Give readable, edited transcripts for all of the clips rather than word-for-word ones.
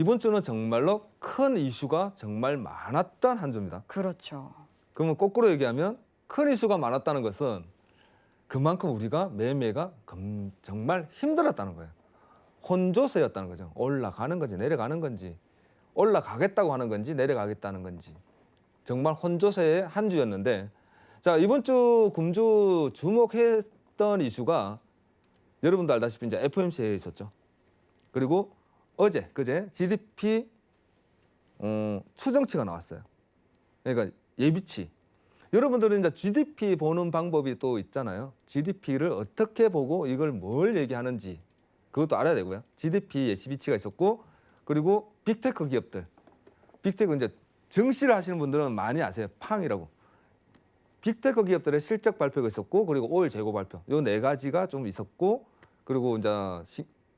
이번 주는 정말로 큰 이슈가 정말 많았던 한 주입니다. 그렇죠. 그러면 거꾸로 얘기하면 큰 이슈가 많았다는 것은 그만큼 우리가 매매가 정말 힘들었다는 거예요. 혼조세였다는 거죠. 올라가는 건지 내려가는 건지, 올라가겠다고 하는 건지 내려가겠다는 건지, 정말 혼조세의 한 주였는데, 자, 이번 주 금주 주목했던 이슈가 여러분도 알다시피 이제 FOMC에 있었죠. 그리고 그제 GDP 추정치가 나왔어요. 그러니까 예비치. 여러분들은 이제 GDP 보는 방법이 또 있잖아요. GDP를 어떻게 보고 이걸 뭘 얘기하는지 그것도 알아야 되고요. GDP 예비치가 있었고, 그리고 빅테크 기업들. 빅테크 이제 증시를 하시는 분들은 많이 아세요. 팡이라고. 빅테크 기업들의 실적 발표가 있었고, 그리고 오일 재고 발표. 요 네 가지가 좀 있었고, 그리고 이제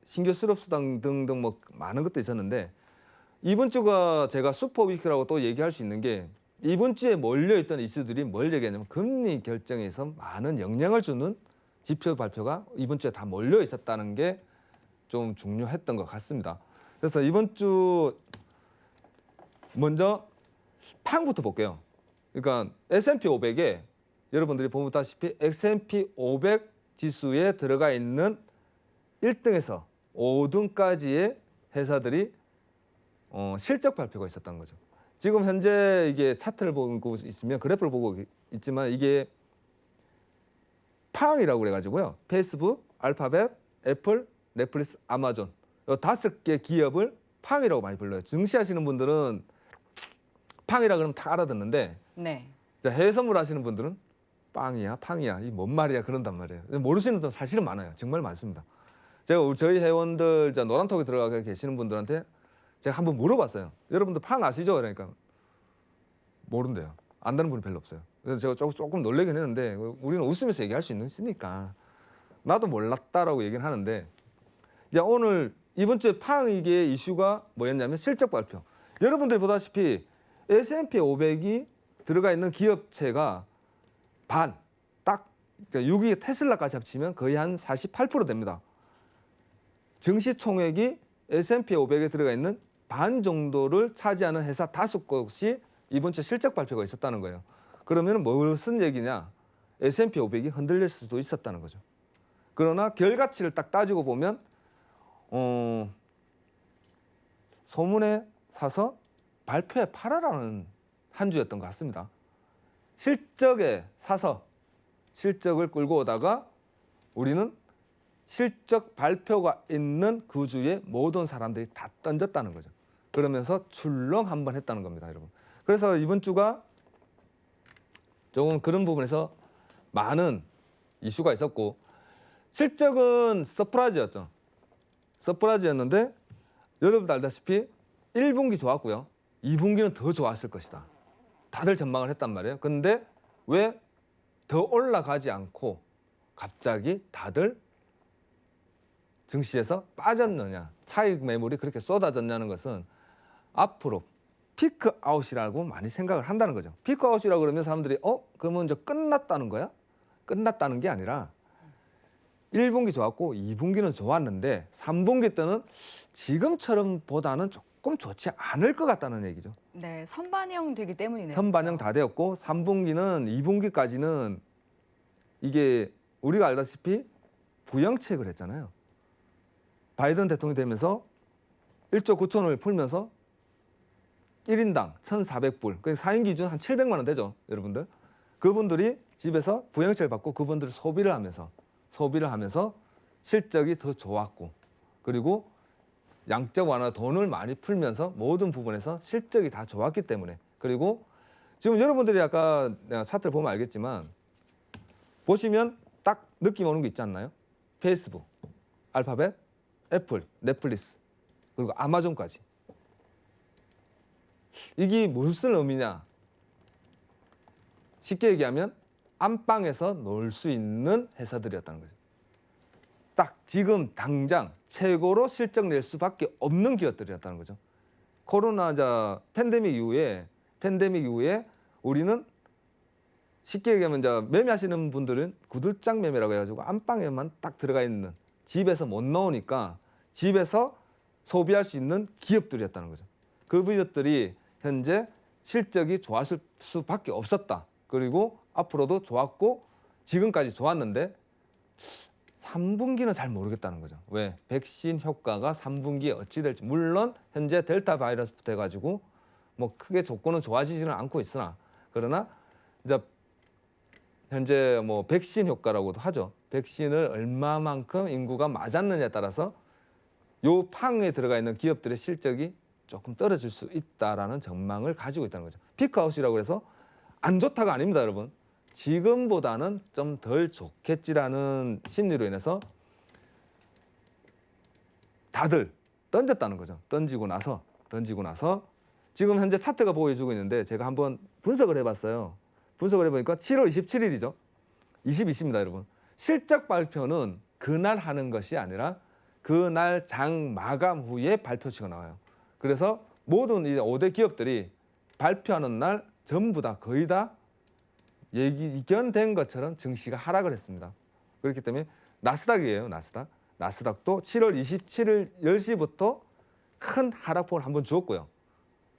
신규 실업수당 등등 뭐 많은 것도 있었는데, 이번 주가 제가 슈퍼위크라고 또 얘기할 수 있는 게, 이번 주에 몰려있던 이슈들이 뭘 얘기하냐면 금리 결정에서 많은 영향을 주는 지표 발표가 이번 주에 다 몰려 있었다는 게 좀 중요했던 것 같습니다. 그래서 이번 주 먼저 팡부터 볼게요. 그러니까 S&P 500에 여러분들이 보다시피 S&P 500 지수에 들어가 있는 1등에서 5등까지의 회사들이 실적 발표가 있었던 거죠. 지금 현재 이게 차트를 보고 있으면, 그래프를 보고 있지만, 이게 팡이라고 그래가지고요. 페이스북, 알파벳, 애플, 넷플릭스, 아마존 이 5개 기업을 팡이라고 많이 불러요. 증시하시는 분들은 팡이라 그러면 다 알아듣는데, 네. 자, 해외 선물 하시는 분들은 빵이야, 팡이야, 이 뭔 말이야 그런단 말이에요. 모르시는 분들 사실은 많아요. 정말 많습니다. 제가 저희 회원들 노란톡에 들어가 계시는 분들한테 제가 한번 물어봤어요. 여러분들 팡 아시죠? 그러니까 모른대요. 안다는 분이 별로 없어요. 그래서 제가 조금 놀라긴 했는데, 우리는 웃으면서 얘기할 수 있으니까 나도 몰랐다라고 얘기는 하는데, 이제 오늘 이번 주에 팡 이게 이슈가 뭐였냐면 실적 발표. 여러분들이 보다시피 S&P 500이 들어가 있는 기업체가 그러니까 6위 테슬라까지 합치면 거의 한 48% 됩니다. 증시 총액이 S&P 500에 들어가 있는 반 정도를 차지하는 회사 5곳이 이번 주에 실적 발표가 있었다는 거예요. 그러면 무슨 얘기냐? S&P 500이 흔들릴 수도 있었다는 거죠. 그러나 결과치를 딱 따지고 보면 소문에 사서 발표에 팔아라는 한 주였던 것 같습니다. 실적에 사서 실적을 끌고 오다가 우리는 실적 발표가 있는 그 주에 모든 사람들이 다 던졌다는 거죠. 그러면서 출렁 한번 했다는 겁니다, 여러분. 그래서 이번 주가 조금 그런 부분에서 많은 이슈가 있었고, 실적은 서프라이즈였죠. 서프라이즈였는데 여러분도 알다시피 1분기 좋았고요. 2분기는 더 좋았을 것이다. 다들 전망을 했단 말이에요. 근데 왜 더 올라가지 않고 갑자기 다들 증시에서 빠졌느냐, 차익 매물이 그렇게 쏟아졌냐는 것은 앞으로 피크아웃이라고 많이 생각을 한다는 거죠. 피크아웃이라고 그러면 사람들이 그러면 이제 끝났다는 거야? 끝났다는 게 아니라 1분기 좋았고 2분기는 좋았는데 3분기 때는 지금처럼 보다는 조금 좋지 않을 것 같다는 얘기죠. 네, 선반영 되기 때문이네요. 선반영 다 되었고 3분기는 2분기까지는 이게 우리가 알다시피 부양책을 했잖아요. 바이든 대통령이 되면서 1조 9천원을 풀면서 1인당 1,400불, 그러니까 4인 기준 한 700만 원 되죠, 여러분들. 그분들이 집에서 부양책을 받고 그분들이 소비를 하면서 실적이 더 좋았고, 그리고 양적 완화 돈을 많이 풀면서 모든 부분에서 실적이 다 좋았기 때문에, 그리고 지금 여러분들이 아까 내가 차트를 보면 알겠지만 보시면 딱 느낌 오는 게 있지 않나요? 페이스북, 알파벳, 애플, 넷플릭스, 그리고 아마존까지. 이게 무슨 의미냐? 쉽게 얘기하면 안방에서 놀 수 있는 회사들이었다는 거죠. 딱 지금 당장 최고로 실적 낼 수밖에 없는 기업들이었다는 거죠. 코로나 팬데믹 이후에 우리는 쉽게 얘기하면 매매하시는 분들은 구들장 매매라고 해가지고 안방에만 딱 들어가 있는, 집에서 못 나오니까 집에서 소비할 수 있는 기업들이었다는 거죠. 그 기업들이 현재 실적이 좋았을 수밖에 없었다. 그리고 앞으로도 좋았고 지금까지 좋았는데 3분기는 잘 모르겠다는 거죠. 왜? 백신 효과가 3분기에 어찌 될지. 물론 현재 델타 바이러스부터 해가지고 뭐 크게 조건은 좋아지지는 않고 있으나 그러나 이제 현재 뭐 백신 효과라고도 하죠. 백신을 얼마만큼 인구가 맞았느냐에 따라서 요 팡에 들어가 있는 기업들의 실적이 조금 떨어질 수 있다라는 전망을 가지고 있다는 거죠. 피크아웃이라고 해서 안 좋다가 아닙니다, 여러분. 지금보다는 좀 덜 좋겠지라는 심리로 인해서 다들 던졌다는 거죠. 던지고 나서 지금 현재 차트가 보여주고 있는데 제가 한번 분석을 해봤어요. 분석을 해보니까 7월 27일이죠. 2020입니다, 여러분. 실적 발표는 그날 하는 것이 아니라 그날 장 마감 후에 발표치가 나와요. 그래서 모든 이제 5대 기업들이 발표하는 날 전부 다 거의 다 예견된 것처럼 증시가 하락을 했습니다. 그렇기 때문에 나스닥이에요. 나스닥도 7월 27일 10시부터 큰 하락폭을 한번 주었고요.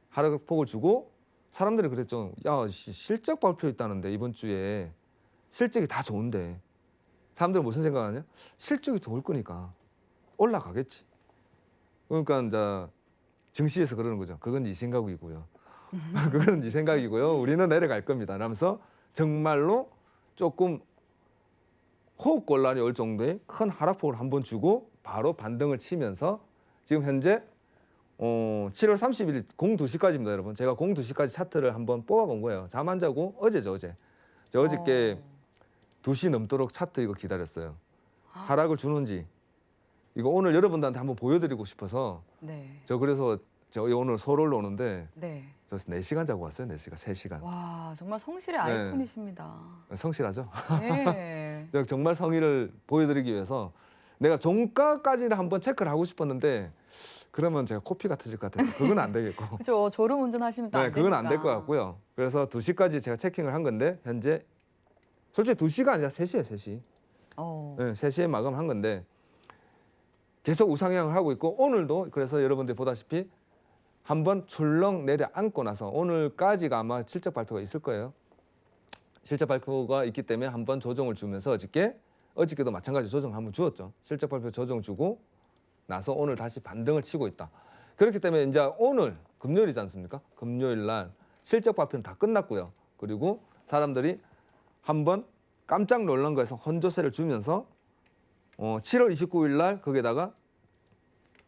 하락폭을 주고 사람들이 그랬죠. 야, 실적 발표 있다는데 이번 주에 실적이 다 좋은데 사람들은 무슨 생각하냐? 실적이 좋을 거니까 올라가겠지. 그러니까 이제 증시에서 그러는 거죠. 그건 네 생각이고요. 그건 네 생각이고요. 우리는 내려갈 겁니다. 라면서 정말로 조금 호흡곤란이 올 정도의 큰 하락폭을 한번 주고 바로 반등을 치면서 지금 현재 7월 30일 02시까지입니다, 여러분. 제가 02시까지 차트를 한번 뽑아본 거예요. 잠 안 자고 어제죠, 어제. 저 어저께 2시 넘도록 차트 이거 기다렸어요. 하락을 주는지. 이거 오늘 여러분들한테 한번 보여드리고 싶어서 네. 저 그래서 저 오늘 서울로 오는데 네. 저 4시간 자고 왔어요. 4시간, 3시간. 와, 정말 성실의 네. 아이콘이십니다. 성실하죠? 네. 제가 정말 성의를 보여드리기 위해서 내가 종가까지를 한번 체크를 하고 싶었는데 그러면 제가 코피가 터질 것 같아서 그건 안 되겠고. 그렇죠. 졸음 운전하시면 또 안 되니까. 그건 안 될 것 같고요. 그래서 2시까지 제가 체킹을 한 건데 현재 솔직히 2시가 아니라 3시에 3시. 네, 3시에 마감한 건데 계속 우상향을 하고 있고 오늘도 그래서 여러분들 보다시피 한번 출렁 내려앉고 나서 오늘까지가 아마 실적 발표가 있을 거예요. 실적 발표가 있기 때문에 한번 조정을 주면서 어저께도 마찬가지로 조정 한번 주었죠. 실적 발표 조정 주고 나서 오늘 다시 반등을 치고 있다. 그렇기 때문에 이제 오늘 금요일이지 않습니까? 금요일 날 실적 발표는 다 끝났고요. 그리고 사람들이 한번 깜짝 놀란 거에서 혼조세를 주면서 7월 29일 날 거기에다가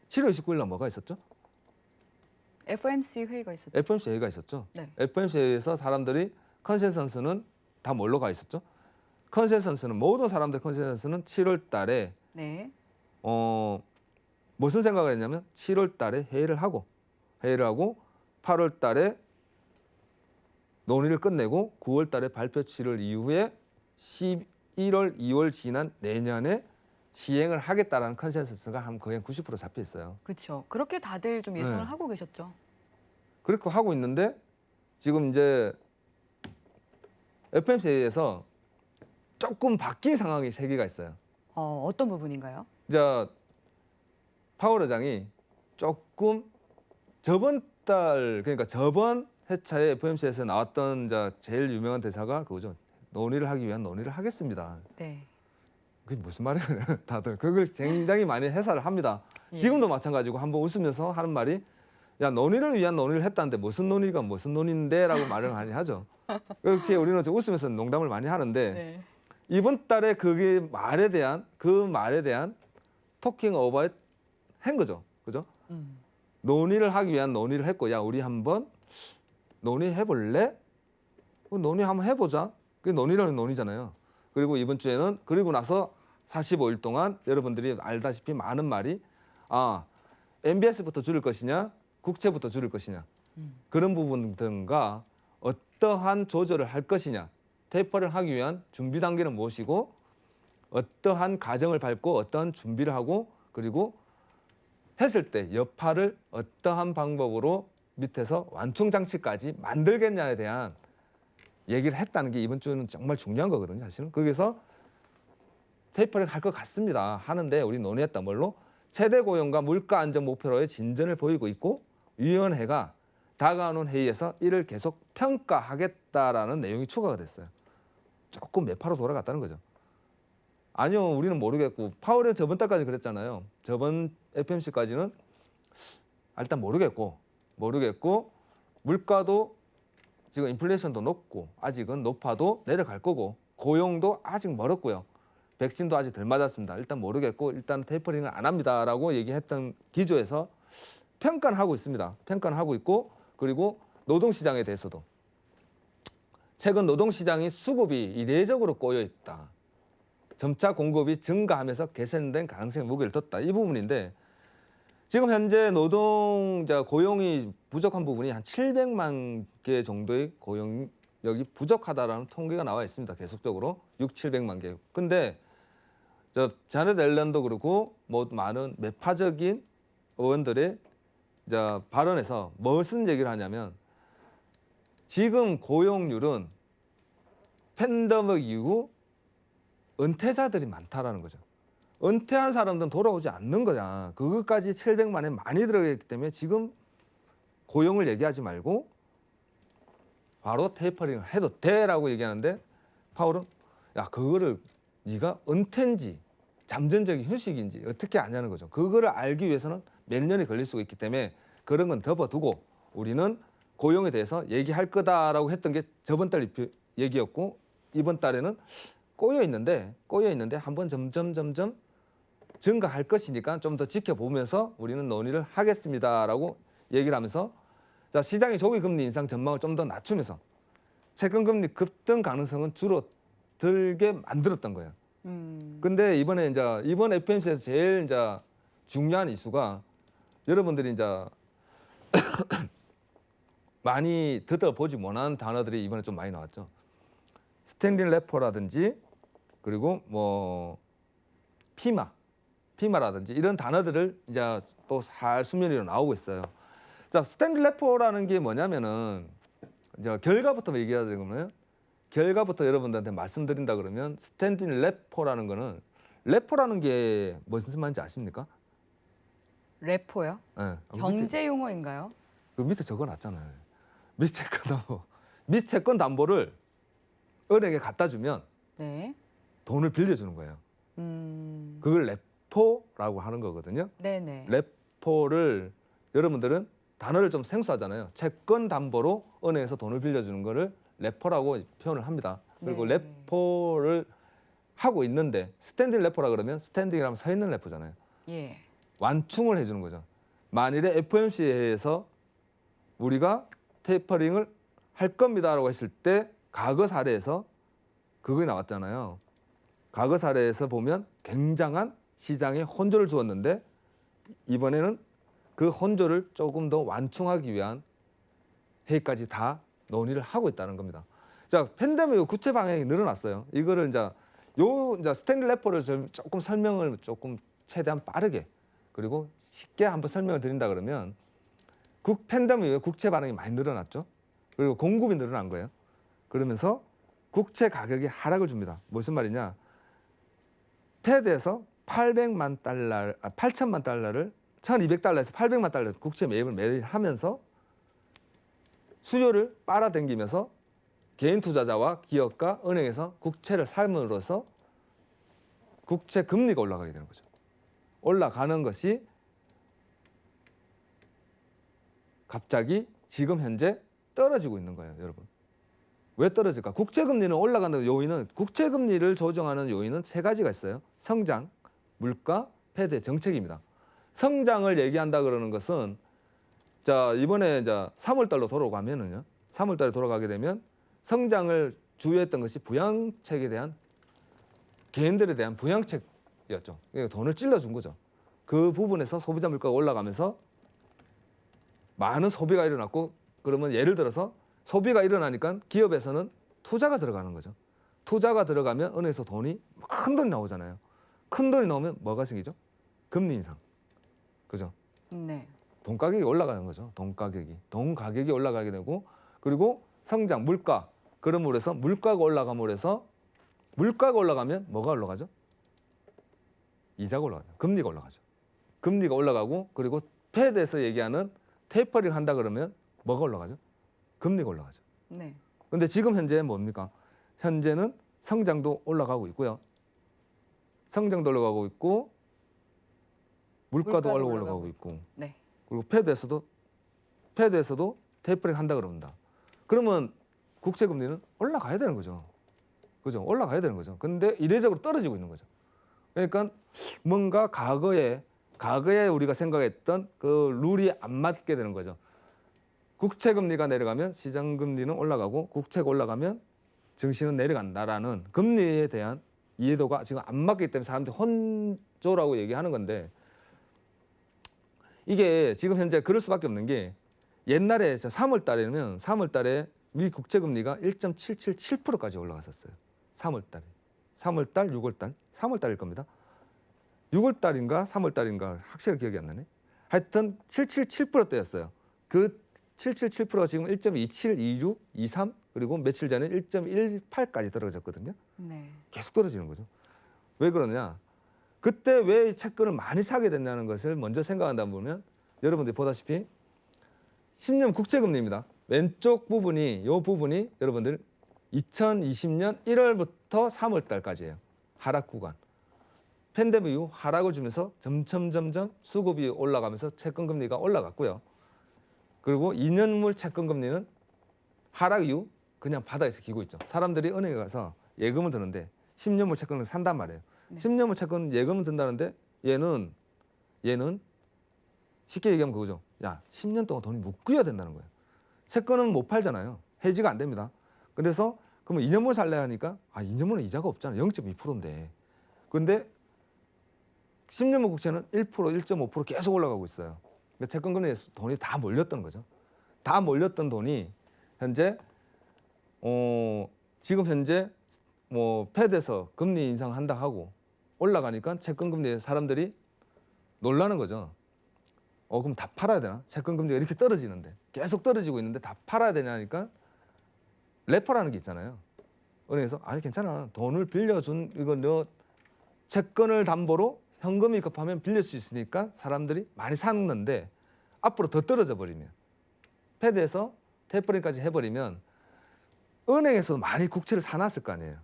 7월 29일 날 뭐가 있었죠? FOMC 회의가 있었죠. FOMC 회의가 있었죠. 네. FOMC 회의에서 사람들이 컨센서스는 다 뭘로 가 있었죠? 컨센서스는 모든 사람들 컨센서스는 7월 달에 네. 무슨 생각을 했냐면 7월 달에 회의를 하고 8월 달에 논의를 끝내고 9월 달에 발표치를 이후에 11월, 2월 지난 내년에 시행을 하겠다라는 컨센서스가 거의 90% 잡혀 있어요. 그렇죠. 그렇게 다들 좀 예상을 네. 하고 계셨죠. 그렇게 하고 있는데 지금 이제 FOMC에서 조금 바뀐 상황이 3개가 있어요. 어떤 부분인가요? 이제 파월 의장이 조금 저번 회차에 FOMC에서 나왔던 이제 제일 유명한 대사가 그거죠. 논의를 하기 위한 논의를 하겠습니다. 네. 그게 무슨 말이에요? 다들 그걸 굉장히 많이 해설을 합니다. 예. 지금도 마찬가지고 한번 웃으면서 하는 말이 야 논의를 위한 논의를 했다는데 무슨 논의가 무슨 논의인데라고 말을 많이 하죠. 그렇게 우리는 웃으면서 농담을 많이 하는데 네. 이번 달에 그 말에 대한 토킹 오버에 한 거죠. 그죠? 논의를 하기 위한 논의를 했고 야 우리 한번 논의해 볼래? 논의 한번 해보자. 그게 논의라는 논의잖아요. 그리고 이번 주에는 그리고 나서 45일 동안 여러분들이 알다시피 많은 말이 MBS부터 줄일 것이냐 국채부터 줄일 것이냐 그런 부분 등과 어떠한 조절을 할 것이냐 테이퍼를 하기 위한 준비 단계는 무엇이고 어떠한 가정을 밟고 어떠한 준비를 하고 그리고 했을 때 여파를 어떠한 방법으로 밑에서 완충 장치까지 만들겠냐에 대한 얘기를 했다는 게 이번 주는 정말 중요한 거거든요. 사실은 거기서 테이퍼링 할 것 같습니다. 하는데 우리 논의했다 뭘로 최대 고용과 물가 안정 목표로의 진전을 보이고 있고 위원회가 다가오는 회의에서 이를 계속 평가하겠다라는 내용이 추가가 됐어요. 조금 매파로 돌아갔다는 거죠. 아니요, 우리는 모르겠고 파월은 저번 달까지 그랬잖아요. 저번 FMC까지는 일단 모르겠고 물가도 지금 인플레이션도 높고 아직은 높아도 내려갈 거고 고용도 아직 멀었고요. 백신도 아직 덜 맞았습니다. 일단 모르겠고 일단 테이퍼링을 안 합니다라고 얘기했던 기조에서 평가는 하고 있습니다. 평가는 하고 있고 그리고 노동시장에 대해서도 최근 노동시장이 수급이 이례적으로 꼬여 있다. 점차 공급이 증가하면서 개선된 가능성에 무게를 뒀다. 이 부분인데 지금 현재 노동자 고용이 부족한 부분이 한 700만 개 정도의 고용력이 부족하다라는 통계가 나와 있습니다. 계속적으로 700만 개. 근데 자넷 앨런도 그렇고 뭐 많은 매파적인 의원들의 발언에서 무슨 얘기를 하냐면 지금 고용률은 팬데믹 이후 은퇴자들이 많다라는 거죠. 은퇴한 사람들은 돌아오지 않는 거냐. 그것까지 700만에 많이 들어가기 때문에 지금 고용을 얘기하지 말고 바로 테이퍼링을 해도 돼라고 얘기하는데 파월은 야 그거를 네가 은퇴인지 잠재적인 휴식인지 어떻게 아냐는 거죠. 그거를 알기 위해서는 몇 년이 걸릴 수가 있기 때문에 그런 건 접어두고 우리는 고용에 대해서 얘기할 거다라고 했던 게 저번 달 얘기였고 이번 달에는 꼬여 있는데 한번 점점 증가할 것이니까 좀 더 지켜보면서 우리는 논의를 하겠습니다라고 얘기를 하면서 자, 시장의 조기 금리 인상 전망을 좀 더 낮추면서 채권 금리 급등 가능성은 줄어들게 만들었던 거예요. 근데 이번에 이번 FMC에서 제일 중요한 이슈가 여러분들이 많이 들어보지 못한 단어들이 이번에 좀 많이 나왔죠. 스탠딩 레포라든지 그리고 뭐 피마라든지 이런 단어들을 또 살 수면 위로 나오고 있어요. 자, 스탠딩 레포라는 게 뭐냐면은 결과부터 얘기하자 그러면 결과부터 여러분들한테 말씀드린다 그러면 스탠딩 레포라는 거는 레포라는 게 무슨 말인지 아십니까? 레포요? 네. 경제 용어인가요? 그 밑에 적어놨잖아요. 미채권 담보를 은행에 갖다 주면 네. 돈을 빌려주는 거예요. 그걸 레포라고 하는 거거든요. 네네. 레포를 여러분들은 단어를 좀 생소하잖아요. 채권 담보로 은행에서 돈을 빌려주는 거를 레포라고 표현을 합니다. 그리고 네. 레포를 하고 있는데 스탠딩 레포라 그러면 스탠딩이라면 서 있는 레포잖아요. 예. 완충을 해주는 거죠. 만일에 FOMC에서 우리가 테이퍼링을 할 겁니다라고 했을 때 과거 사례에서 그게 나왔잖아요. 과거 사례에서 보면 굉장한 시장에 혼조를 주었는데 이번에는 그 혼조를 조금 더 완충하기 위한 회의까지 다 논의를 하고 있다는 겁니다. 자, 팬데믹 구체 방향이 늘어났어요. 이거를 스탠딩 레포를 조금 설명을 조금 최대한 빠르게 그리고 쉽게 한번 설명을 드린다 그러면 팬데믹 국채 반응이 많이 늘어났죠. 그리고 공급이 늘어난 거예요. 그러면서 국채 가격이 하락을 줍니다. 무슨 말이냐? 페드에서 800만 달러를 1,200달러에서 800만 달러 국채 매입을 매일 하면서 수요를 빨아당기면서 개인 투자자와 기업과 은행에서 국채를 삶으로써 국채 금리가 올라가게 되는 거죠. 올라가는 것이 갑자기 지금 현재 떨어지고 있는 거예요, 여러분. 왜 떨어질까? 국채금리는 올라가는 요인은 국채금리를 조정하는 요인은 세 가지가 있어요. 성장, 물가, 패드의 정책입니다. 성장을 얘기한다 그러는 것은 이번에 3월 달로 돌아가면은요. 3월 달에 돌아가게 되면 성장을 주요했던 것이 부양책에 대한 개인들에 대한 부양책이었죠. 그러니까 돈을 찔러준 거죠. 그 부분에서 소비자 물가가 올라가면서 많은 소비가 일어났고 그러면 예를 들어서 소비가 일어나니까 기업에서는 투자가 들어가는 거죠. 투자가 들어가면 은행에서 큰 돈이 나오잖아요. 큰 돈이 나오면 뭐가 생기죠? 금리 인상. 그죠? 네. 돈 가격이 올라가는 거죠. 돈 가격이 올라가게 되고 그리고 성장, 물가. 그럼으로 해서 물가가 올라감으로 해서 물가가 올라가면 뭐가 올라가죠? 이자가 올라가죠. 금리가 올라가죠. 금리가 올라가고 그리고 패드에서 얘기하는 테이퍼링 한다 그러면 뭐가 올라가죠? 금리가 올라가죠. 네. 근데 지금 현재 뭡니까? 현재는 성장도 올라가고 있고요. 성장도 올라가고 있고 물가도 올라가고 있고 네. 그리고 패드에서도 테이퍼링 한다 그럽니다. 그러면 국채 금리는 올라가야 되는 거죠. 그죠? 올라가야 되는 거죠. 근데 이례적으로 떨어지고 있는 거죠. 그러니까 뭔가 과거에 우리가 생각했던 그 룰이 안 맞게 되는 거죠. 국채 금리가 내려가면 시장 금리는 올라가고 국채가 올라가면 증시는 내려간다라는 금리에 대한 이해도가 지금 안 맞기 때문에 사람들이 혼조라고 얘기하는 건데 이게 지금 현재 그럴 수밖에 없는 게 옛날에 3월 달에 미 국채 금리가 1.777%까지 올라갔었어요. 3월 달에. 3월 달, 6월 달, 3월 달일 겁니다. 6월 달인가 3월 달인가 확실히 기억이 안 나네. 하여튼 777%대였어요. 그 777%가 지금 1.27, 26, 23 그리고 며칠 전에 1.18까지 떨어졌거든요. 네. 계속 떨어지는 거죠. 왜 그러냐? 그때 왜 채권을 많이 사게 됐냐는 것을 먼저 생각한다 보면 여러분들이 보다시피 10년 국채 금리입니다. 왼쪽 부분이 이 부분이 여러분들 2020년 1월부터 3월 달까지예요. 하락 구간. 팬데믹 이후 하락을 주면서 점점 수급이 올라가면서 채권 금리가 올라갔고요. 그리고 2년물 채권 금리는 하락 이후 그냥 바닥에서 기고 있죠. 사람들이 은행에 가서 예금을 드는데 10년물 채권을 산단 말이에요. 네. 10년물 채권 예금을 든다는데 얘는 쉽게 얘기하면 그거죠. 야, 10년 동안 돈이 묶여야 된다는 거예요. 채권은 못 팔잖아요. 해지가 안 됩니다. 그래서 그러면 2년물 살래 하니까 2년물은 이자가 없잖아. 0.2%인데. 근데 10년물 국채는 1%, 1.5% 계속 올라가고 있어요. 그러니까 채권 금리에서 돈이 다 몰렸던 거죠. 다 몰렸던 돈이 현재 지금 현재 뭐 패드에서 금리 인상한다 하고 올라가니까 채권 금리에 사람들이 놀라는 거죠. 그럼 다 팔아야 되나? 채권 금리가 이렇게 떨어지는데 계속 떨어지고 있는데 다 팔아야 되냐니까 레퍼라는 게 있잖아요. 은행에서 아니 괜찮아. 돈을 빌려준 이거 너 채권을 담보로 현금이 급하면 빌릴 수 있으니까 사람들이 많이 샀는데 앞으로 더 떨어져 버리면 패드에서 테이퍼링까지 해버리면 은행에서 많이 국채를 사놨을 거 아니에요.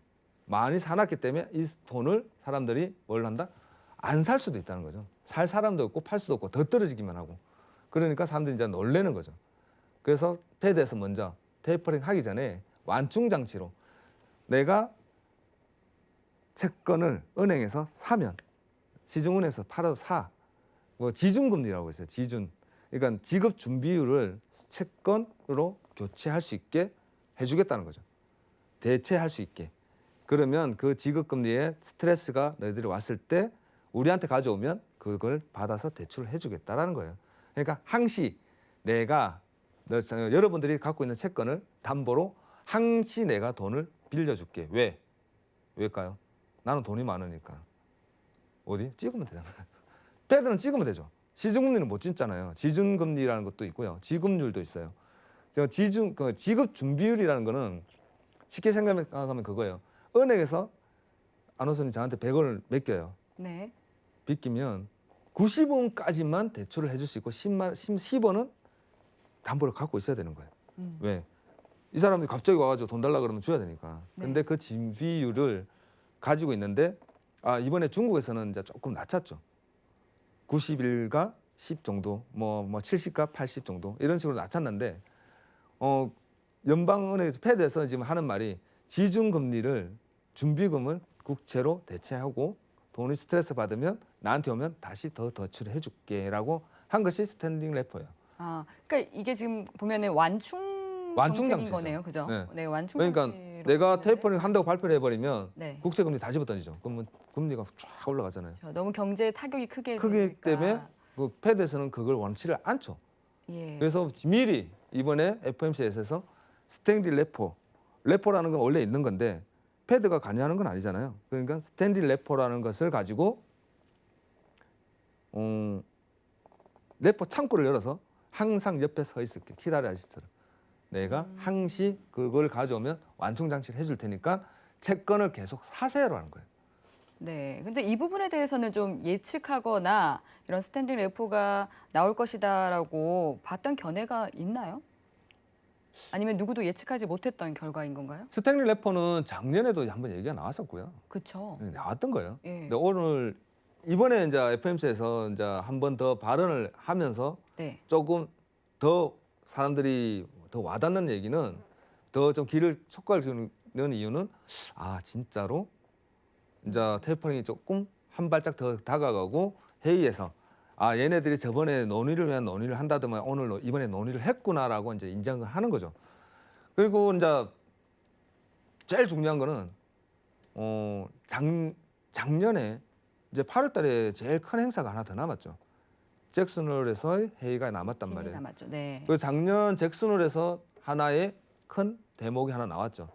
많이 사놨기 때문에 이 돈을 사람들이 뭘 한다? 안 살 수도 있다는 거죠. 살 사람도 없고 팔 수도 없고 더 떨어지기만 하고. 그러니까 사람들이 이제 놀래는 거죠. 그래서 패드에서 먼저 테이퍼링 하기 전에 완충 장치로 내가 채권을 은행에서 사면 시중은행에서 팔아도 뭐 지준금리라고 있어요. 지준. 그러니까 지급 준비율을 채권으로 교체할 수 있게 해주겠다는 거죠. 대체할 수 있게. 그러면 그 지급금리에 스트레스가 너희들이 왔을 때 우리한테 가져오면 그걸 받아서 대출을 해주겠다라는 거예요. 그러니까 항시 내가 여러분들이 갖고 있는 채권을 담보로 항시 내가 돈을 빌려줄게. 왜일까요? 나는 돈이 많으니까. 어디? 찍으면 되잖아. 패드는 찍으면 되죠. 시중금리는 못 찍잖아요. 지준금리라는 것도 있고요. 지급률도 있어요. 지급 준비율이라는 거는 쉽게 생각하면 그거예요. 은행에서 아나운서님 저한테 100원을 맡겨요. 네. 빚기면 90원까지만 대출을 해줄 수 있고 10원은 담보를 갖고 있어야 되는 거예요. 왜? 이 사람들이 갑자기 와가지고 돈 달라 그러면 줘야 되니까. 네. 근데 그 준비율을 가지고 있는데 이번에 중국에서는 이제 조금 낮췄죠. 91가 10 정도, 뭐 70가 80 정도 이런 식으로 낮췄는데 연방은행에서 패드에서 지금 하는 말이 지준금리를 준비금을 국채로 대체하고 돈이 스트레스 받으면 나한테 오면 다시 더 대출해 줄게라고 한 것이 스탠딩 레퍼예요. 그러니까 이게 지금 보면은 완충 완충 정책인 장치죠. 거네요, 그죠? 네. 네, 완충 그러니까 장치로 내가 보시는데. 테이퍼링 한다고 발표를 해버리면 네. 국채 금리 다 집어던지죠. 그러면 금리가 쫙 올라가잖아요. 그렇죠. 너무 경제에 타격이 크게 크기 되니까. 때문에 그 패드에서는 그걸 원치를 않죠. 예. 그래서 미리 이번에 FOMC에서 스탠딩 레포라는 건 원래 있는 건데 패드가 관여하는 건 아니잖아요. 그러니까 스탠딩 레포라는 것을 가지고 레포 창구를 열어서 항상 옆에 서 있을게. 키다리 아저씨처럼. 내가 항시 그걸 가져오면 완충 장치를 해줄 테니까 채권을 계속 사세요라는 거예요. 네. 근데 이 부분에 대해서는 좀 예측하거나 이런 스탠딩 레포가 나올 것이다라고 봤던 견해가 있나요? 아니면 누구도 예측하지 못했던 결과인 건가요? 스탠리 래퍼는 작년에도 한번 얘기가 나왔었고요. 그렇죠. 나왔던 거예요. 예. 근데 오늘 이번에 이제 FMC에서 이제 한 번 더 발언을 하면서 네. 조금 더 사람들이 더 와닿는 얘기는 더 좀 귀를 촉각을 기는 이유는 진짜로 이제 테이퍼링이 조금 한 발짝 더 다가가고 회의에서 얘네들이 저번에 논의를 위한 논의를 한다더만 오늘 이번에 논의를 했구나라고 이제 인정을 하는 거죠. 그리고 이제 제일 중요한 거는 작년에 이제 8월달에 제일 큰 행사가 하나 더 남았죠. 잭슨홀에서의 회의가 남았단 기억이 말이에요. 남았죠. 네. 그 작년 잭슨홀에서 하나의 큰 대목이 하나 나왔죠.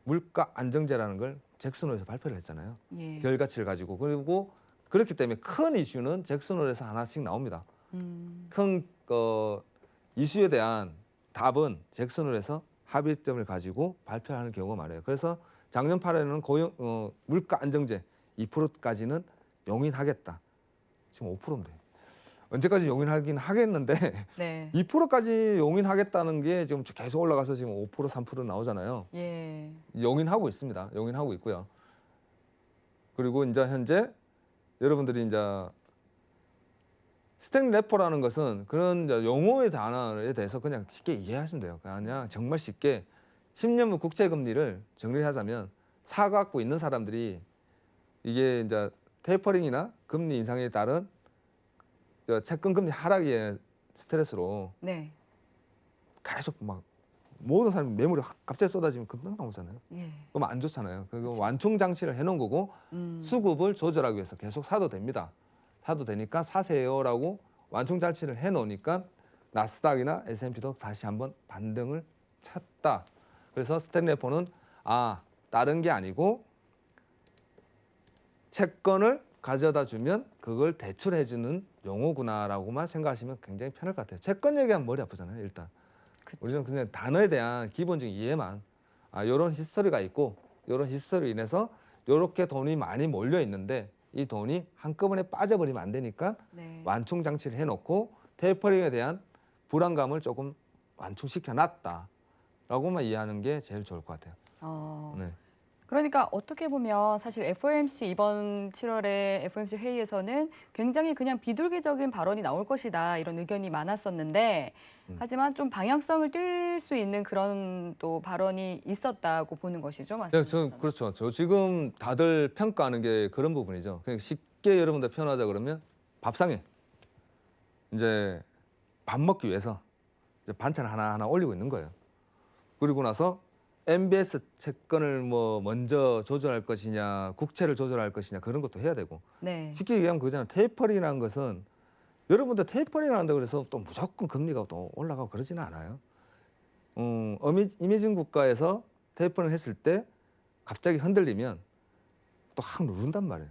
물가 안정제라는 걸 잭슨홀에서 발표를 했잖아요. 예. 결과치를 가지고. 그리고 그렇기 때문에 큰 이슈는 잭슨홀에서 하나씩 나옵니다. 큰 이슈에 대한 답은 잭슨홀에서 합의점을 가지고 발표하는 경우가 많아요. 그래서 작년 8월에는 물가 안정제 2%까지는 용인하겠다. 지금 5%인데 언제까지 용인하긴 하겠는데 네. 2%까지 용인하겠다는 게 지금 계속 올라가서 지금 5% 3% 나오잖아요. 예. 용인하고 있습니다. 용인하고 있고요. 그리고 이제 현재 여러분들이 이제 스탠 래퍼라는 것은 그런 이제 용어의 단어에 대해서 그냥 쉽게 이해하시면 돼요. 그냥 정말 쉽게 10년물 국채 금리를 정리하자면 사갖고 있는 사람들이 이게 이제 테이퍼링이나 금리 인상에 따른 채권 금리 하락의 스트레스로 네. 계속 막 모든 사람이 매물이 갑자기 쏟아지면 금방 나오잖아요. 예. 그럼 안 좋잖아요. 그거 완충 장치를 해놓은 거고 수급을 조절하기 위해서 계속 사도 됩니다. 사도 되니까 사세요라고 완충 장치를 해놓으니까 나스닥이나 S&P도 다시 한번 반등을 찼다. 그래서 스탠레포는 다른 게 아니고 채권을 가져다 주면 그걸 대출해주는 용어구나라고만 생각하시면 굉장히 편할 것 같아요. 채권 얘기하면 머리 아프잖아요. 일단 우리는 그냥 단어에 대한 기본적인 이해만 이런 히스토리가 있고 이런 히스토리로 인해서 이렇게 돈이 많이 몰려 있는데 이 돈이 한꺼번에 빠져버리면 안 되니까 네. 완충 장치를 해놓고 테이퍼링에 대한 불안감을 조금 완충시켜 놨다라고만 이해하는 게 제일 좋을 것 같아요. 네. 그러니까 어떻게 보면 사실 FOMC 이번 7월에 FOMC 회의에서는 굉장히 그냥 비둘기적인 발언이 나올 것이다 이런 의견이 많았었는데 하지만 좀 방향성을 띌 수 있는 그런 또 발언이 있었다고 보는 것이죠, 네, 맞습니까? 그렇죠. 저 지금 다들 평가하는 게 그런 부분이죠. 그냥 쉽게 여러분들 표현하자 그러면 밥상에 이제 밥 먹기 위해서 이제 반찬 하나 올리고 있는 거예요. 그리고 나서 MBS 채권을 뭐 먼저 조절할 것이냐, 국채를 조절할 것이냐 그런 것도 해야 되고. 네. 쉽게 얘기하면 그거잖아요. 테이퍼링이라는 것은 여러분들 테이퍼링을 한다고 그래서 또 무조건 금리가 또 올라가고 그러지는 않아요. 이미진 국가에서 테이퍼링을 했을 때 갑자기 흔들리면 또 확 누른단 말이에요.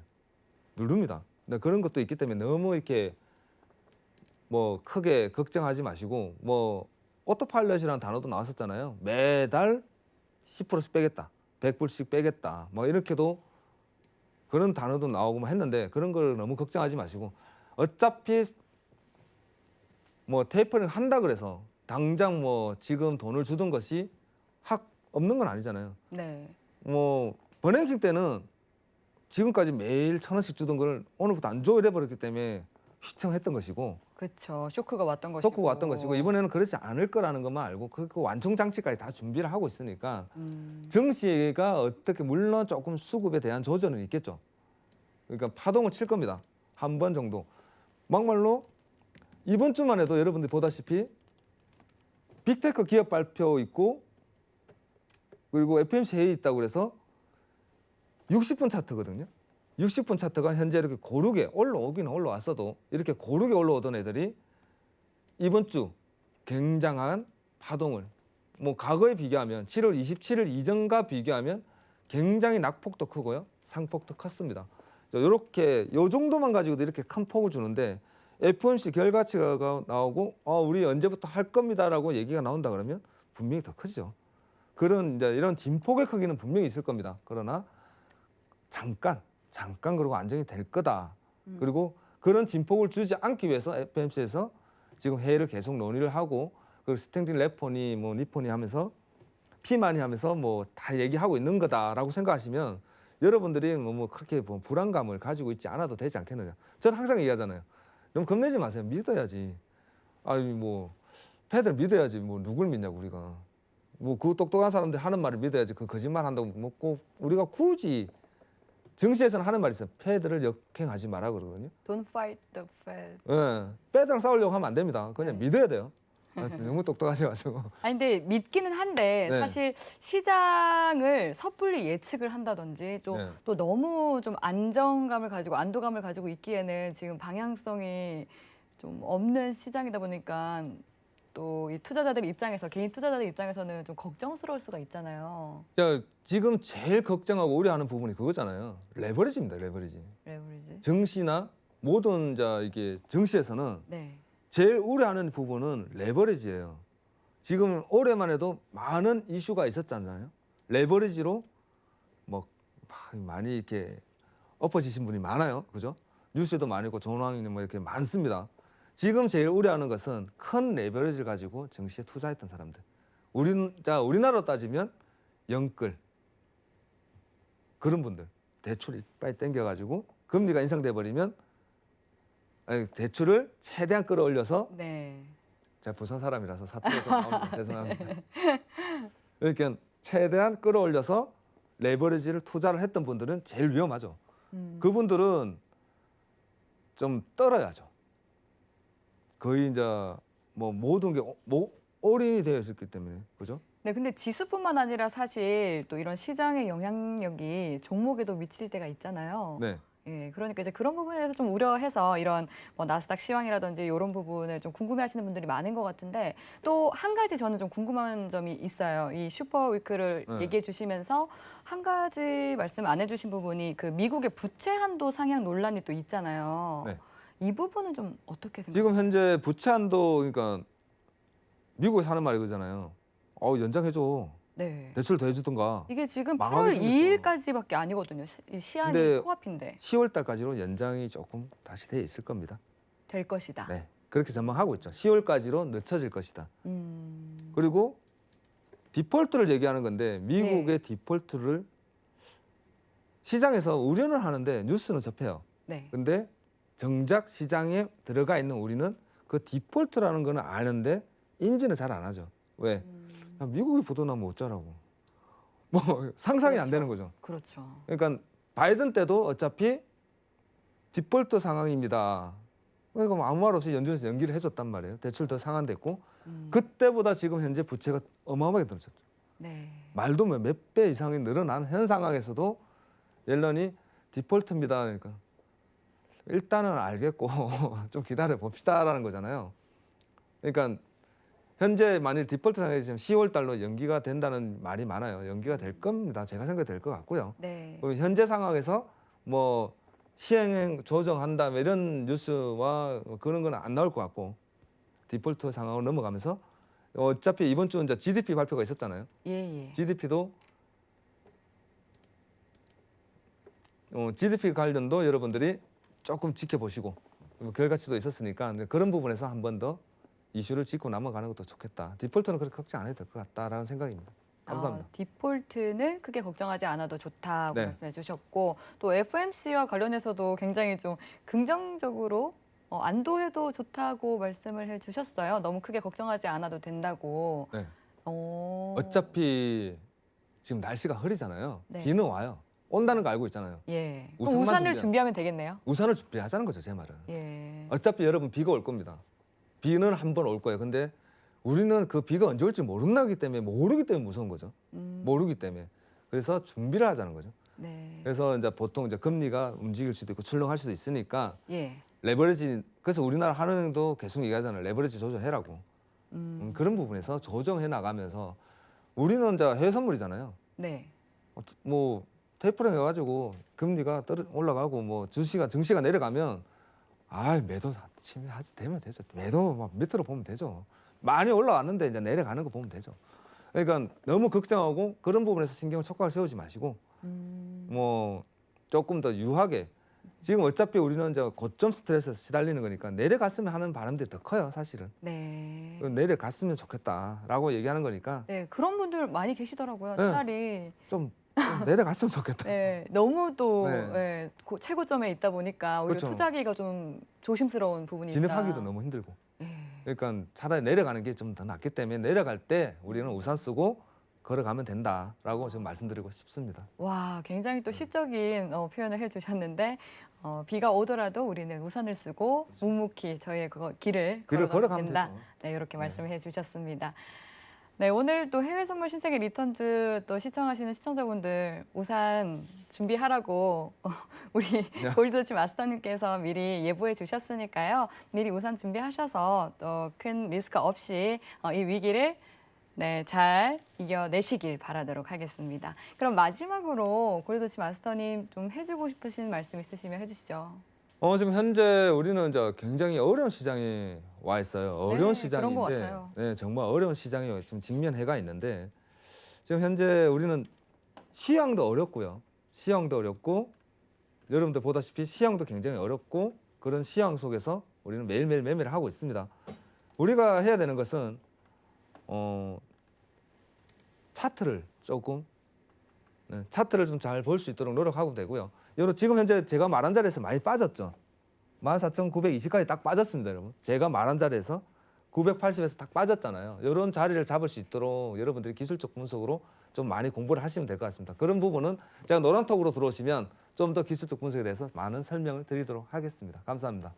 누릅니다. 근데 그런 것도 있기 때문에 너무 이렇게 뭐 크게 걱정하지 마시고 뭐 오토파일럿이라는 단어도 나왔었잖아요. 매달 10%씩 빼겠다. 100불씩 빼겠다. 뭐 이렇게도 그런 단어도 나오고 했는데 그런 걸 너무 걱정하지 마시고 어차피 뭐 테이퍼링 한다 그래서 당장 뭐 지금 돈을 주던 것이 확 없는 건 아니잖아요. 네. 뭐 버냉킹 때는 지금까지 매일 1,000원씩 주던 걸 오늘부터 안 줘 이래 버렸기 때문에 휘청했던 것이고 그렇죠. 쇼크가 왔던 것이고. 쇼크가 왔던 것이고 이번에는 그렇지 않을 거라는 것만 알고 그 완충 장치까지 다 준비를 하고 있으니까 증시가 어떻게 물론 조금 수급에 대한 조절은 있겠죠. 그러니까 파동을 칠 겁니다. 한 번 정도. 막말로 이번 주만 해도 여러분들이 보다시피 빅테크 기업 발표 있고 그리고 FMC 회의 있다고 그래서 60분 차트거든요. 60분 차트가 현재 이렇게 고르게 올라오기는 올라왔어도 이렇게 고르게 올라오던 애들이 이번 주 굉장한 파동을 뭐 과거에 비교하면 7월 27일 이전과 비교하면 굉장히 낙폭도 크고요. 상폭도 컸습니다. 이렇게 요 정도만 가지고도 이렇게 큰 폭을 주는데 FOMC 결과치가 나오고 우리 언제부터 할 겁니다라고 얘기가 나온다 그러면 분명히 더 크죠. 그런 이제 이런 진폭의 크기는 분명히 있을 겁니다. 그러나 잠깐 그러고 안정이 될 거다. 그리고 그런 진폭을 주지 않기 위해서 FOMC에서 지금 회의를 계속 논의를 하고 그 스탠딩 레포니 뭐 니포니 하면서 피만이 하면서 뭐 다 얘기하고 있는 거다라고 생각하시면 여러분들이 뭐 그렇게 뭐 불안감을 가지고 있지 않아도 되지 않겠느냐. 저는 항상 얘기하잖아요. 너무 겁내지 마세요. 믿어야지. 아니 뭐 패들 믿어야지. 뭐 누굴 믿냐고 우리가. 뭐 그 똑똑한 사람들 하는 말을 믿어야지. 그 거짓말 한다고 뭐 꼭 우리가 굳이 증시에서는 하는 말이 있어요. 패들을 역행하지 마라 그러거든요. Don't fight the Fed. 예, 패드랑 싸우려고 하면 안 됩니다. 그냥 네. 믿어야 돼요. 너무 똑똑하지 마시고. 아니 근데 믿기는 한데 네. 사실 시장을 섣불리 예측을 한다든지 좀 네. 또 너무 좀 안정감을 가지고 안도감을 가지고 있기에는 지금 방향성이 좀 없는 시장이다 보니까 또 이 투자자들 입장에서 개인 투자자들 입장에서는 좀 걱정스러울 수가 있잖아요. 자, 지금 제일 걱정하고 우려하는 부분이 그거잖아요. 레버리지입니다. 레버리지. 레버리지. 증시나 모든 이게 증시에서는 네. 제일 우려하는 부분은 레버리지예요. 지금 올해만 해도 많은 이슈가 있었잖아요. 레버리지로 뭐 많이 이렇게 엎어지신 분이 많아요. 그죠? 뉴스에도 많이 있고 전황이니 뭐 이렇게 많습니다. 지금 제일 우려하는 것은 큰 레버리지를 가지고 증시에 투자했던 사람들. 우리나라로 따지면 영끌 그런 분들 대출이 빨리 땡겨가지고 금리가 인상돼 버리면 대출을 최대한 끌어올려서 네. 제가 부산 사람이라서 사투리가 좀 나옵니다. 죄송합니다. 그러니까 최대한 끌어올려서 레버리지를 투자를 했던 분들은 제일 위험하죠. 그분들은 좀 떨어야죠. 거의 이제 뭐 모든 게 올인이 되어 있었기 때문에 그죠? 네, 근데 지수뿐만 아니라 사실 또 이런 시장의 영향력이 종목에도 미칠 때가 있잖아요. 네. 예, 그러니까 이제 그런 부분에 대해서 좀 우려해서 이런 뭐 나스닥 시황이라든지 이런 부분을 좀 궁금해하시는 분들이 많은 것 같은데 또 한 가지 저는 좀 궁금한 점이 있어요. 이 슈퍼위크를 네. 얘기해 주시면서 한 가지 말씀 안 해주신 부분이 그 미국의 부채 한도 상향 논란이 또 있잖아요. 네. 이 부분은 좀 어떻게 생각하세요? 지금 현재 부채 한도 그러니까 미국에서 하는 말이 그거잖아요. 연장해줘. 네. 대출 더 해주든가. 이게 지금 망하게 8월 생겼어. 2일까지밖에 아니거든요. 이 시한이 근데 코앞인데 10월 달까지로 연장이 조금 다시 돼 있을 겁니다. 될 것이다. 네. 그렇게 전망하고 있죠. 10월까지로 늦춰질 것이다. 그리고 디폴트를 얘기하는 건데 미국의 디폴트를 시장에서 우려는 하는데 뉴스는 접해요. 네. 근데 정작 시장에 들어가 있는 우리는 그 디폴트라는 거는 아는데 인지는 잘 안 하죠. 왜? 야, 미국이 부도나면 어쩌라고. 뭐 상상이 안 그렇죠. 되는 거죠. 그렇죠. 그러니까 바이든 때도 어차피 디폴트 상황입니다. 그러니까 뭐 아무 말 없이 연준에서 연기를 해줬단 말이에요. 대출 더 상한됐고 그때보다 지금 현재 부채가 어마어마하게 늘었죠. 네. 말도 몇 배 이상이 늘어난 현 상황에서도 옐런이 디폴트입니다. 그러니까 일단은 알겠고 좀 기다려 봅시다라는 거잖아요. 그러니까 현재 만일 디폴트 상황이 지금 10월 달로 연기가 된다는 말이 많아요. 연기가 될 겁니다. 제가 생각이 될 것 같고요. 네. 그리고 현재 상황에서 뭐 시행 조정한다 뭐 이런 뉴스와 그런 건 안 나올 것 같고 디폴트 상황으로 넘어가면서 어차피 이번 주 이제 GDP 발표가 있었잖아요. 예. GDP도 GDP 관련도 여러분들이 조금 지켜보시고 결과치도 있었으니까 그런 부분에서 한 번 더 이슈를 짚고 넘어가는 것도 좋겠다. 디폴트는 그렇게 걱정 안 해도 될 것 같다라는 생각입니다. 감사합니다. 디폴트는 크게 걱정하지 않아도 좋다고 네. 말씀해 주셨고 또 FOMC와 관련해서도 굉장히 좀 긍정적으로 안도해도 좋다고 말씀을 해 주셨어요. 너무 크게 걱정하지 않아도 된다고. 네. 어. 어차피 지금 날씨가 흐리잖아요. 네. 비는 와요. 온다는 거 알고 있잖아요. 예. 그럼 우산만 우산을 준비하- 준비하면 되겠네요. 우산을 준비하자는 거죠, 제 말은. 예. 어차피 여러분 비가 올 겁니다. 비는 한 번 올 거예요. 근데 우리는 그 비가 언제 올지 모르기 때문에 무서운 거죠. 모르기 때문에. 그래서 준비를 하자는 거죠. 네. 그래서 이제 보통 이제 금리가 움직일 수도 있고 출렁할 수도 있으니까 예. 레버리지 그래서 우리나라 한은행도 계속 얘기하잖아요. 레버리지 조절해라고. 그런 부분에서 조정해 나가면서 우리는 이제 해외 선물이잖아요. 네. 뭐 테이퍼링 해가지고 금리가 올라가고 뭐 증시가 내려가면 매도 하지 되면 되죠. 매도 막 밑으로 보면 되죠. 많이 올라왔는데 이제 내려가는 거 보면 되죠. 그러니까 너무 걱정하고 그런 부분에서 신경을 촉각을 세우지 마시고 뭐 조금 더 유하게 지금 어차피 우리는 이제 고점 스트레스에서 시달리는 거니까 내려갔으면 하는 바람들이 더 커요, 사실은. 네. 내려갔으면 좋겠다라고 얘기하는 거니까 네, 그런 분들 많이 계시더라고요. 차라리 좀 내려갔으면 좋겠다. 네, 너무 또 네. 네, 최고점에 있다 보니까 오히려 그렇죠. 투자하기가 좀 조심스러운 부분이 있다. 진입하기도 너무 힘들고. 네. 그러니까 차라리 내려가는 게 좀 더 낫기 때문에 내려갈 때 우리는 우산 쓰고 걸어가면 된다라고 좀 말씀드리고 싶습니다. 와, 굉장히 또 시적인 표현을 해주셨는데 비가 오더라도 우리는 우산을 쓰고 묵묵히 저희의 그 길을 걸어가면 된다. 되죠. 네, 이렇게 네. 말씀해 주셨습니다. 네, 오늘 또 해외 선물 신세계 리턴즈 또 시청하시는 시청자분들 우산 준비하라고 우리 골드워치 마스터님께서 미리 예보해 주셨으니까요. 미리 우산 준비하셔서 또 큰 리스크 없이 이 위기를 네, 잘 이겨내시길 바라도록 하겠습니다. 그럼 마지막으로 골드워치 마스터님 좀 해주고 싶으신 말씀 있으시면 해주시죠. 지금 현재 우리는 이제 굉장히 어려운 시장에 와 있어요. 어려운 네, 그런 것 시장인데, 같아요. 네, 정말 어려운 시장에 지금 직면해가 있는데, 지금 현재 우리는 시황도 어렵고요. 시황도 어렵고, 여러분들 보다시피 시황도 굉장히 어렵고, 그런 시황 속에서 우리는 매일매일 매매를 하고 있습니다. 우리가 해야 되는 것은 차트를 조금 차트를 좀 잘 볼 수 있도록 노력하고 되고요. 여러분 지금 현재 제가 말한 자리에서 많이 빠졌죠. 14,920까지 딱 빠졌습니다, 여러분. 제가 말한 자리에서 980에서 딱 빠졌잖아요. 이런 자리를 잡을 수 있도록 여러분들이 기술적 분석으로 좀 많이 공부를 하시면 될 것 같습니다. 그런 부분은 제가 노란톡으로 들어오시면 좀 더 기술적 분석에 대해서 많은 설명을 드리도록 하겠습니다. 감사합니다.